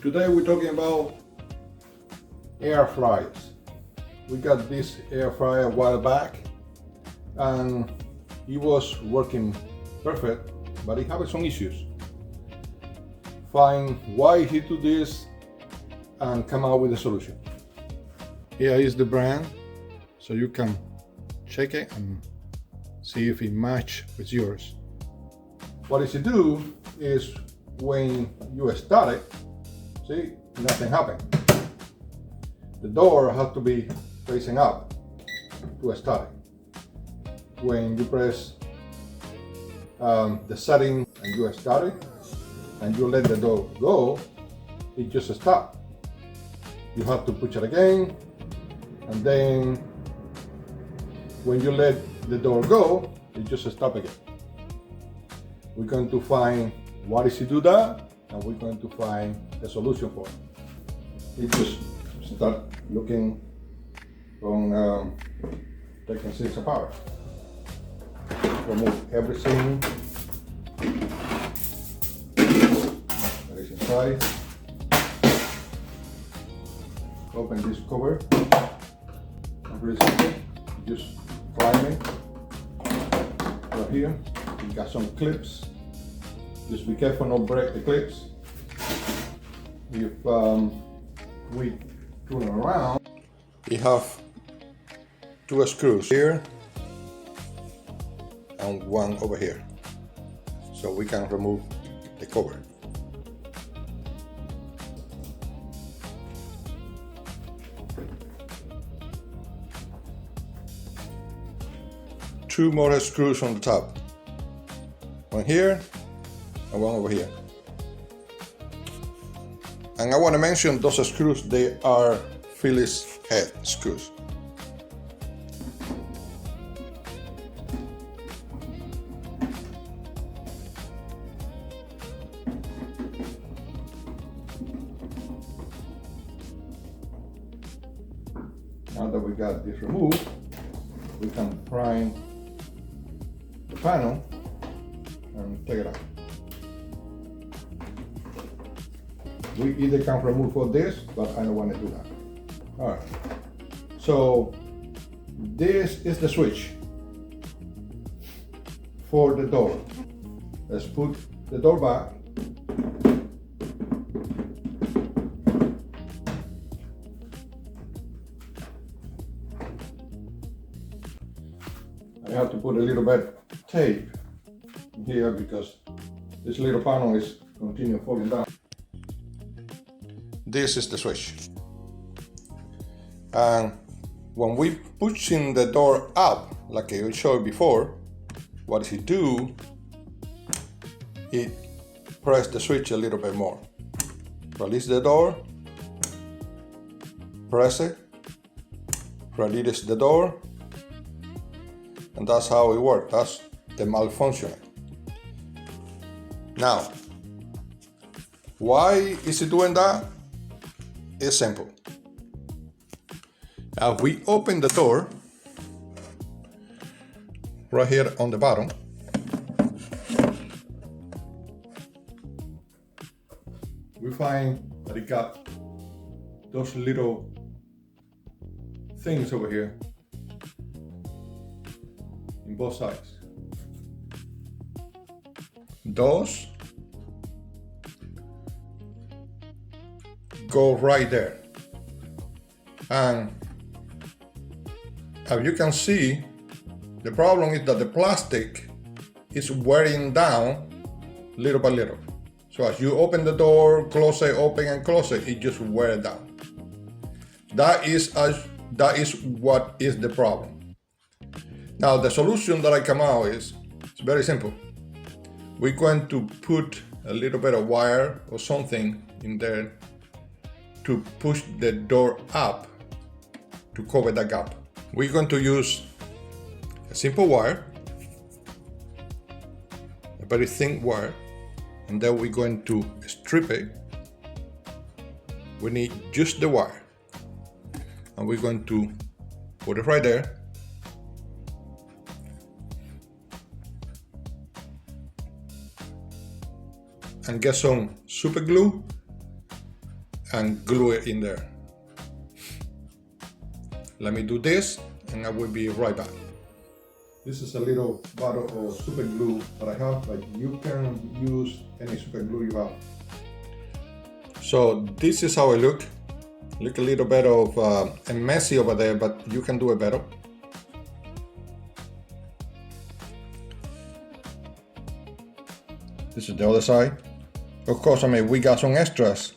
Today we're talking about air fryers. We got this air fryer a while back and it was working perfect, but it had some issues. Find why he do this and come out with a solution. Here is the brand, so you can check it and see if it matches with yours. What it do is when you start it, see, nothing happened. The door has to be facing up to start it. When you press the setting and you start it, and you let the door go, it just stops. You have to push it again, and then when you let the door go, it just stops again. We're going to find what is to do that, and we're going to find the solution for it. It just start looking on taking things apart. Remove everything that is inside. Open this cover. Really simple. Just climb it right here. You got some clips. Just be careful not break the clips. If we turn around, we have two screws here and one over here, so we can remove the cover. Two more screws on the top, one here and one over here. And I want to mention those screws, they are Phillips head screws. Now that we got this removed, we can prime the panel and take it out. We either can remove all this, but I don't want to do that. All right, so this is the switch for the door. Let's put the door back. I have to put a little bit tape here because this little panel is continuing falling down. This is the switch. And when we pushing the door up, like I showed before, what does it do? It press the switch a little bit more. Release the door, press it, release the door, and that's how it works. That's the malfunctioning. Now, why is it doing that? It's simple. Now we open the door right here on the bottom. We find that it got those little things over here in both sides. Those go right there, and as you can see, the problem is that the plastic is wearing down little by little. So as you open the door, close it, open and close it, it just wears down. That is what is the problem. Now the solution that I come out is, it's very simple. We're going to put a little bit of wire or something in there to push the door up to cover that gap. We're going to use a simple wire, a very thin wire, and then we're going to strip it. We need just the wire, and we're going to put it right there. And get some super glue and glue it in there. Let me do this and I will be right back. This is a little bottle of super glue that I have, but you can use any super glue you have. So this is how I look. Look a little bit of messy over there, but you can do it better. This is the other side. Of course, I mean, we got some extras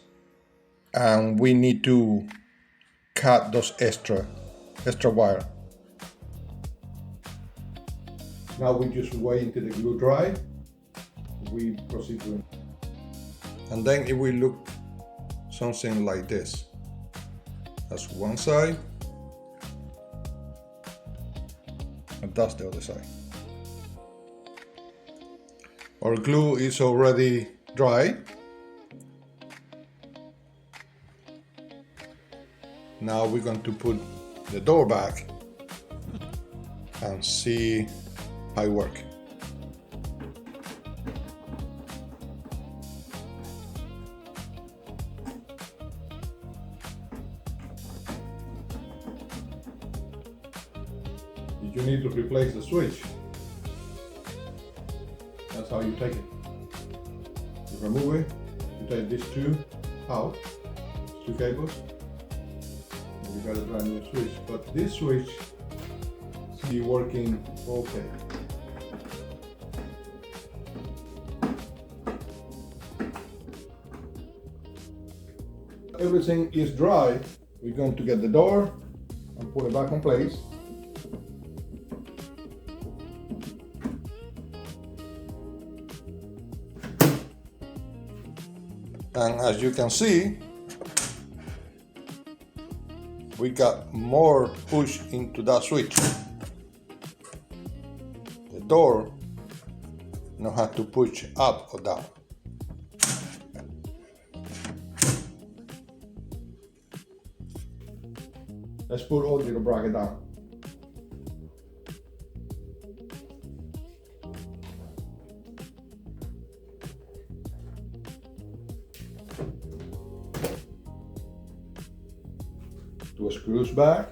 and we need to cut those extra wire. Now we just wait until the glue dry. We proceed to it. And then it will look something like this. That's one side, and that's the other side. Our glue is already dry. Now we're going to put the door back and see how it works. You need to replace the switch. That's how you take it. You remove it, you take these two out, two cables, and you got a brand new switch. But this switch is working okay. Everything is dry. We're going to get the door and put it back in place. And as you can see, we got more push into that switch. The door now has to push up or down. Let's put all the bracket down. Two screws back.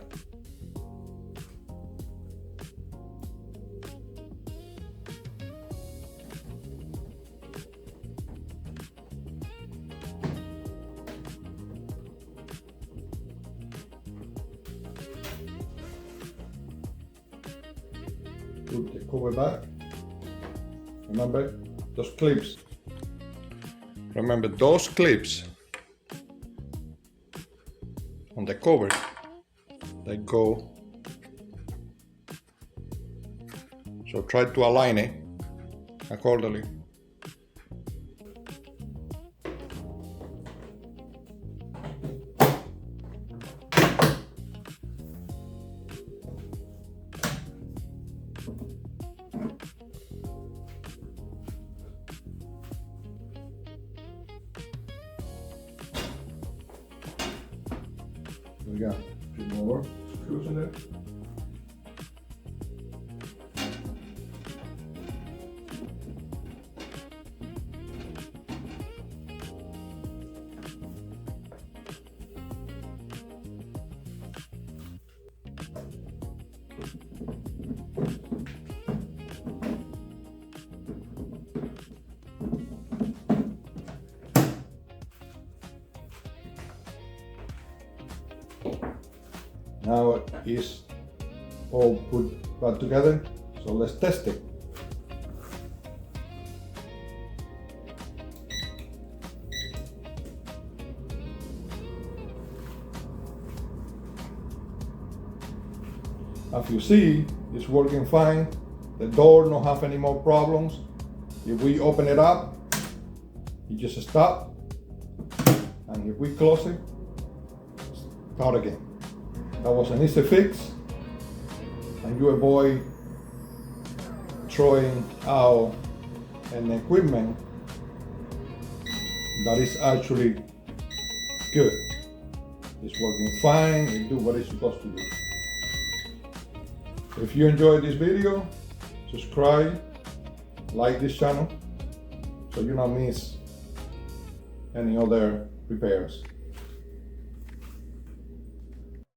Put the cover back. Remember those clips. Remember those clips on the cover, they go. So try to align it accordingly. We got a few more screws in there. Now it is all put back together, so let's test it. As you see, it's working fine. The door don't have any more problems. If we open it up, you just stop, and if we close it, start again. That was an easy fix, and you avoid throwing out an equipment that is actually good. It's working fine, it do what it's supposed to do. If you enjoyed this video, subscribe, like this channel, so you don't miss any other repairs.